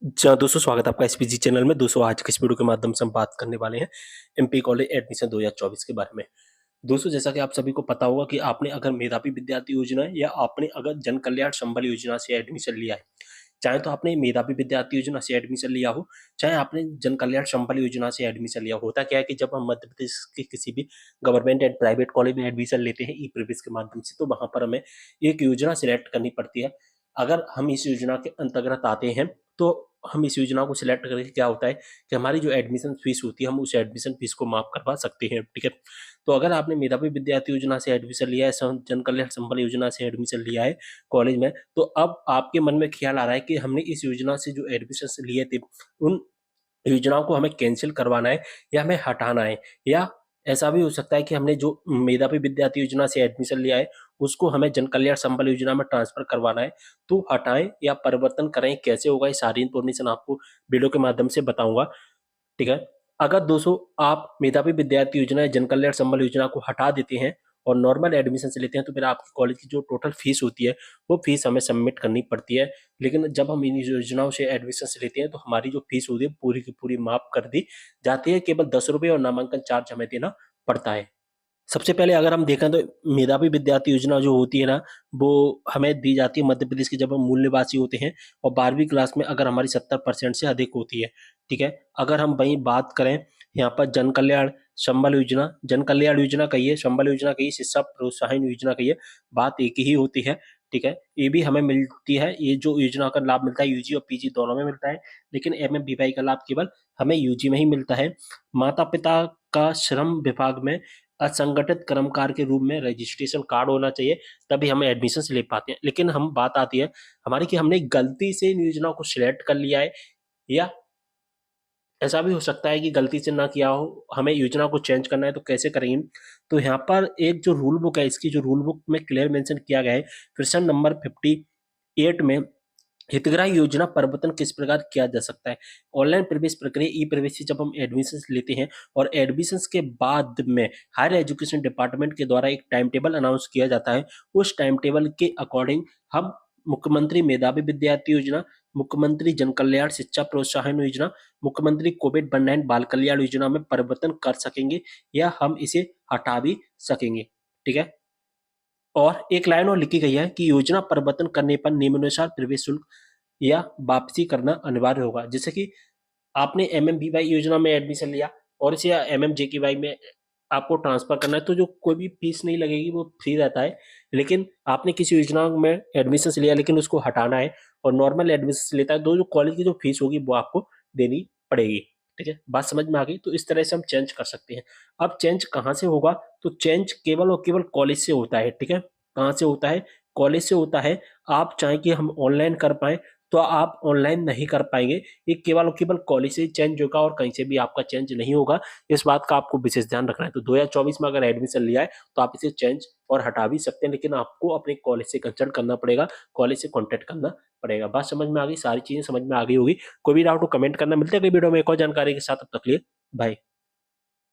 जहाँ दोस्तों स्वागत है आपका एसपीजी चैनल में। दोस्तों आज के इस वीडियो के माध्यम से हम बात करने वाले हैं एमपी कॉलेज एडमिशन 2024 के बारे में। दोस्तों जैसा कि आप सभी को पता होगा कि आपने अगर मेधावी विद्यार्थी योजना या आपने अगर जन कल्याण संबल योजना से एडमिशन लिया है, चाहे तो आपने मेधावी विद्यार्थी योजना से एडमिशन लिया हो, चाहे आपने जन कल्याण संबल योजना से एडमिशन लिया हो। होता क्या है कि जब हम मध्य प्रदेश के किसी भी गवर्नमेंट एंड प्राइवेट कॉलेज में एडमिशन लेते हैं ई प्रवेश के माध्यम से, तो वहां पर हमें एक योजना सिलेक्ट करनी पड़ती है। अगर हम इस योजना के अंतर्गत आते हैं तो हम इस योजना को सिलेक्ट करके क्या होता है कि हमारी जो एडमिशन फीस होती है हम उस एडमिशन फीस को माफ करवा सकते हैं। ठीक है, तो अगर आपने मेधावी विद्यार्थी योजना से एडमिशन लिया है, जन कल्याण संबल योजना से एडमिशन लिया है कॉलेज में, तो अब आपके मन में ख्याल आ रहा है कि हमने इस योजना से जो एडमिशन लिए थे उन योजनाओं को हमें कैंसिल करवाना है या हमें हटाना है, या ऐसा भी हो सकता है कि हमने जो मेधावी विद्यार्थी योजना से एडमिशन लिया है उसको हमें जन कल्याण संबल योजना में ट्रांसफर करवाना है। तो हटाएं या परिवर्तन करें, कैसे होगा, ये सारी इंफॉर्मेशन आपको वीडियो के माध्यम से बताऊंगा। ठीक है, अगर दोस्तों आप मेधावी विद्यार्थी योजना या जन कल्याण संबल योजना को हटा देते हैं और नॉर्मल एडमिशन से लेते हैं तो फिर आपकी कॉलेज की जो टोटल फीस होती है वो फीस हमें सबमिट करनी पड़ती है। लेकिन जब हम इन योजनाओं से एडमिशन से लेते हैं तो हमारी जो फीस होती है पूरी की पूरी माफ कर दी जाती है, केवल 10 रुपये और नामांकन चार्ज हमें देना पड़ता है। सबसे पहले अगर हम देखें तो मेधावी विद्यार्थी योजना जो होती है ना, वो हमें दी जाती है मध्य प्रदेश के जब हम मूल निवासी होते हैं और 12वीं क्लास में अगर हमारी 70% से अधिक होती है। ठीक है, अगर हम वहीं बात करें यहाँ पर जन कल्याण संबल योजना, जन कल्याण योजना कहिए, संबल योजना कहिए, शिक्षा प्रोत्साहन योजना कहिए, बात एक ही होती है। ठीक है, ये भी हमें मिलती है, ये जो योजना का लाभ मिलता है यूजी और पीजी दोनों में मिलता है, लेकिन एमएमबीवाई का लाभ केवल हमें यूजी में ही मिलता है। माता पिता का श्रम विभाग में असंगठित कर्मकार के रूप में रजिस्ट्रेशन कार्ड होना चाहिए, तभी हम एडमिशन ले पाते हैं। लेकिन हम बात आती है हमारी कि हमने गलती से इन योजनाओं को सिलेक्ट कर लिया है, या ऐसा भी हो सकता है कि गलती से ना किया हो, हमें योजना को चेंज करना है, तो कैसे करेंगे। तो यहाँ पर एक जो रूल बुक है, इसकी जो रूल बुक में क्लियर मेंशन किया गया है क्वेश्चन नंबर 58 में, हितग्राही योजना परिवर्तन किस प्रकार किया जा सकता है। ऑनलाइन प्रवेश प्रक्रिया ई प्रवेश से जब हम एडमिशन लेते हैं और एडमिशन के बाद में हायर एजुकेशन डिपार्टमेंट के द्वारा एक टाइम टेबल अनाउंस किया जाता है, उस टाइम टेबल के अकॉर्डिंग हम मुख्यमंत्री मेधावी विद्यार्थी योजना, मुख्यमंत्री जन कल्याण शिक्षा प्रोत्साहन योजना, मुख्यमंत्री कोविड-19 बाल कल्याण योजना में परिवर्तन कर सकेंगे या हम इसे हटा भी सकेंगे। ठीक है, और एक लाइन और लिखी गई है कि योजना परिवर्तन करने पर निम्नानुसार प्रवेश शुल्क या वापसी करना अनिवार्य होगा। जैसे कि आपने एमएमबीवाई योजना में एडमिशन लिया और इसे एमएमजेकेवाई में आपको ट्रांसफर करना है, तो जो कोई भी फीस नहीं लगेगी, वो फ्री रहता है। लेकिन आपने किसी योजना में एडमिशन लिया लेकिन उसको हटाना है और नॉर्मल एडमिशन लेता है, तो जो कॉलेज की जो फीस होगी वो आपको देनी पड़ेगी। ठीक है, बात समझ में आ गई। तो इस तरह से हम चेंज कर सकते हैं। अब चेंज कहाँ से होगा, तो चेंज केवल और केवल कॉलेज से होता है। ठीक है, कहाँ से होता है, कॉलेज से होता है। आप चाहें कि हम ऑनलाइन कर पाए तो आप ऑनलाइन नहीं कर पाएंगे, ये केवल और केवल कॉलेज से चेंज होगा और कहीं से भी आपका चेंज नहीं होगा। इस बात का आपको विशेष ध्यान रखना है। तो 2024 में अगर एडमिशन लिया है तो आप इसे चेंज और हटा भी सकते हैं, लेकिन आपको अपने कॉलेज से कंसल्ट करना पड़ेगा, कॉलेज से कॉन्टेक्ट करना पड़ेगा। बात समझ में आ गई, सारी चीजें समझ में आ गई होगी। कोई भी डाउट हो कमेंट करना। मिलते हैं अगली वीडियो में एक और जानकारी के साथ, तब तक के लिए बाय।